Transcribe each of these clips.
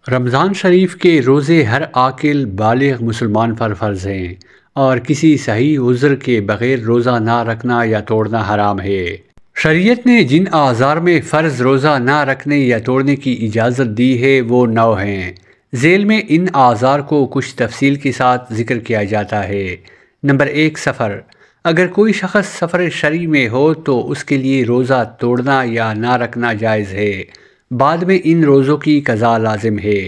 رمضان شریف کے روزے ہر عاقل بالغ مسلمان پر فرض ہیں، اور کسی صحیح عذر کے بغیر روزہ نہ رکھنا یا توڑنا حرام ہے۔ شریعت نے جن اعذار میں فرض روزہ نہ رکھنے یا توڑنے کی اجازت دی ہے وہ 9 ہیں۔ ذیل میں ان اعذار کو کچھ تفصیل کے ساتھ ذکر کیا جاتا ہے۔ نمبر 1، سفر۔ اگر کوئی شخص سفر شرعی میں ہو تو اس کے لیے روزہ توڑنا یا نہ رکھنا جائز ہے۔ بعد میں ان روزوں کی قضا لازم ہے،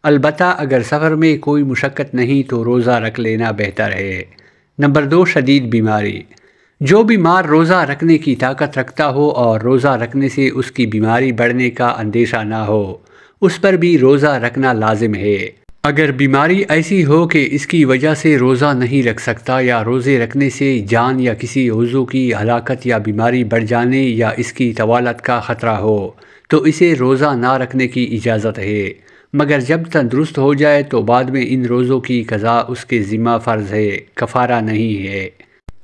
البتہ اگر سفر میں کوئی مشقت نہیں تو روزہ رکھ لینا بہتر ہے۔ نمبر 2، شدید بیماری۔ جو بیمار روزہ رکھنے کی طاقت رکھتا ہو اور روزہ رکھنے سے اس کی بیماری بڑھنے کا اندیشہ نہ ہو، اس پر بھی روزہ رکھنا لازم ہے۔ اگر بیماری ایسی ہو کہ اس کی وجہ سے روزہ نہیں رکھ سکتا، یا روزے رکھنے سے جان یا کسی عضو کی ہلاکت یا بیماری بڑھ جانے یا اس کی طوالت کا خطرہ ہو، تو اسے روزہ نہ رکھنے کی اجازت ہے، مگر جب تندرست ہو جائے تو بعد میں ان روزوں کی قضا اس کے ذمہ فرض ہے، کفارہ نہیں ہے۔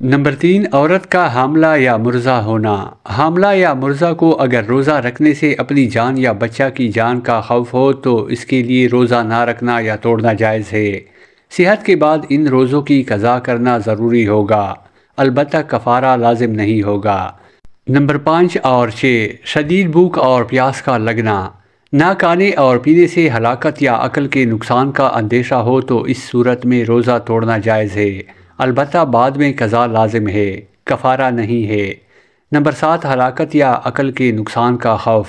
نمبر 3، عورت کا حاملہ یا مرضع ہونا۔ حاملہ یا مرضع کو اگر روزہ رکھنے سے اپنی جان یا بچہ کی جان کا خوف ہو تو اس کے لیے روزہ نہ رکھنا یا توڑنا جائز ہے۔ صحت کے بعد ان روزوں کی قضا کرنا ضروری ہوگا، البتہ کفارہ لازم نہیں ہوگا۔ نمبر 5 اور 6، شدید بھوک اور پیاس کا لگنا۔ نہ کھانے اور پینے سے ہلاکت یا عقل کے نقصان کا اندیشہ ہو تو اس صورت میں روزہ توڑنا جائز ہے، البتہ بعد میں قضا لازم ہے، کفارہ نہیں ہے۔ نمبر 7، ہلاکت یا عقل کے نقصان کا خوف۔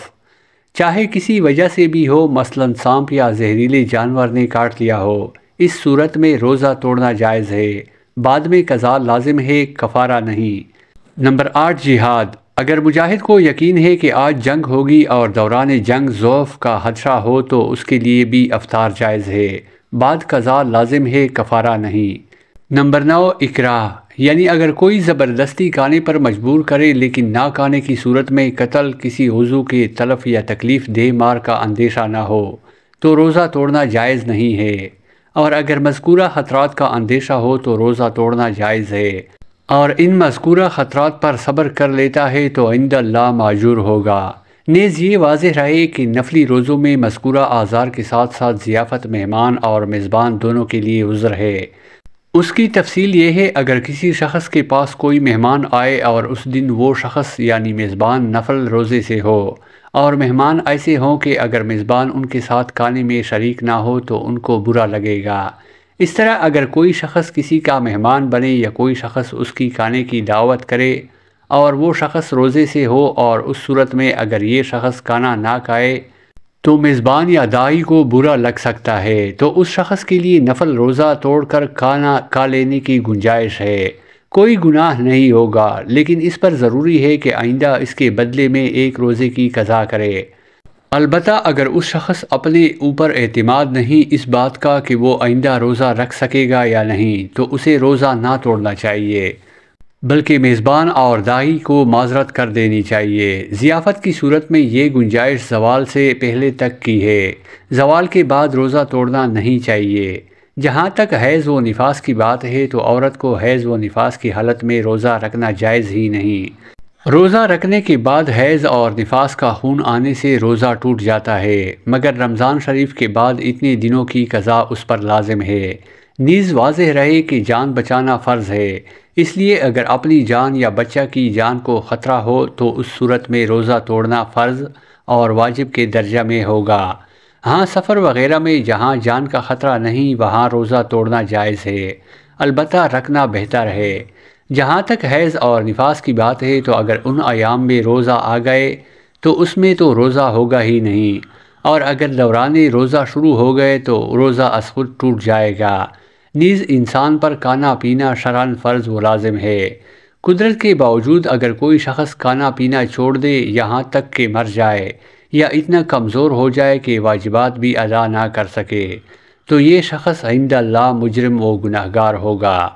چاہے کسی وجہ سے بھی ہو، مثلا سانپ یا زہریلے جانور نے کاٹ لیا ہو، اس صورت میں روزہ توڑنا جائز ہے، بعد میں قضا لازم ہے، کفارہ نہیں۔ نمبر 8، جہاد۔ اگر مجاہد کو یقین ہے کہ آج جنگ ہوگی اور دوران جنگ ضعف کا خدشہ ہو تو اس کے لیے بھی افطار جائز ہے، بعد قضا لازم ہے، کفارہ نہیں۔ نمبر 9، اکراہ، یعنی اگر کوئی زبردستی کھانے پر مجبور کرے لیکن نہ کھانے کی صورت میں قتل، کسی عضو کے تلف یا تکلیف دہ مار کا اندیشہ نہ ہو تو روزہ توڑنا جائز نہیں ہے، اور اگر مذکورہ خطرات کا اندیشہ ہو تو روزہ توڑنا جائز ہے، اور ان مذکورہ خطرات پر صبر کر لیتا ہے تو عند اللہ ماجور ہوگا۔ نیز یہ واضح رہے کہ نفلی روزوں میں مذکورہ اعذار کے ساتھ ساتھ ضیافت مہمان اور میزبان دونوں کے لیے عذر ہے۔ اس کی تفصیل یہ ہے، اگر کسی شخص کے پاس کوئی مہمان آئے اور اس دن وہ شخص یعنی میزبان نفل روزے سے ہو، اور مہمان ایسے ہوں کہ اگر میزبان ان کے ساتھ کھانے میں شریک نہ ہو تو ان کو برا لگے گا۔ اس طرح اگر کوئی شخص کسی کا مہمان بنے یا کوئی شخص اس کی کھانے کی دعوت کرے اور وہ شخص روزے سے ہو، اور اس صورت میں اگر یہ شخص کھانا نہ کھائے تو میزبان یا داعی کو برا لگ سکتا ہے، تو اس شخص کے لیے نفل روزہ توڑ کر کھانا کھا لینے کی گنجائش ہے، کوئی گناہ نہیں ہوگا، لیکن اس پر ضروری ہے کہ آئندہ اس کے بدلے میں ایک روزے کی قضا کرے۔ البتہ اگر اس شخص اپنے اوپر اعتماد نہیں اس بات کا کہ وہ آئندہ روزہ رکھ سکے گا یا نہیں، تو اسے روزہ نہ توڑنا چاہیے، بلکہ میزبان اور داعی کو معذرت کر دینی چاہیے۔ ضیافت کی صورت میں یہ گنجائش زوال سے پہلے تک کی ہے، زوال کے بعد روزہ توڑنا نہیں چاہیے۔ جہاں تک حیض و نفاس کی بات ہے تو عورت کو حیض و نفاس کی حالت میں روزہ رکھنا جائز ہی نہیں۔ روزہ رکھنے کے بعد حیض اور نفاس کا خون آنے سے روزہ ٹوٹ جاتا ہے، مگر رمضان شریف کے بعد اتنے دنوں کی قضا اس پر لازم ہے۔ نیز واضح رہے کہ جان بچانا فرض ہے، اس لیے اگر اپنی جان یا بچہ کی جان کو خطرہ ہو تو اس صورت میں روزہ توڑنا فرض اور واجب کے درجہ میں ہوگا۔ ہاں، سفر وغیرہ میں جہاں جان کا خطرہ نہیں وہاں روزہ توڑنا جائز ہے، البتہ رکھنا بہتر ہے۔ جہاں تک حیض اور نفاس کی بات ہے تو اگر ان ایام میں روزہ آ گئے تو اس میں تو روزہ ہوگا ہی نہیں، اور اگر دوران روزہ شروع ہو گئے تو روزہ از خود ٹوٹ جائے گا۔ نیز انسان پر کھانا پینا شرعاً فرض و لازم ہے۔ قدرت کے باوجود اگر کوئی شخص کھانا پینا چھوڑ دے یہاں تک کہ مر جائے یا اتنا کمزور ہو جائے کہ واجبات بھی ادا نہ کر سکے، تو یہ شخص عند اللہ مجرم و گناہگار ہوگا۔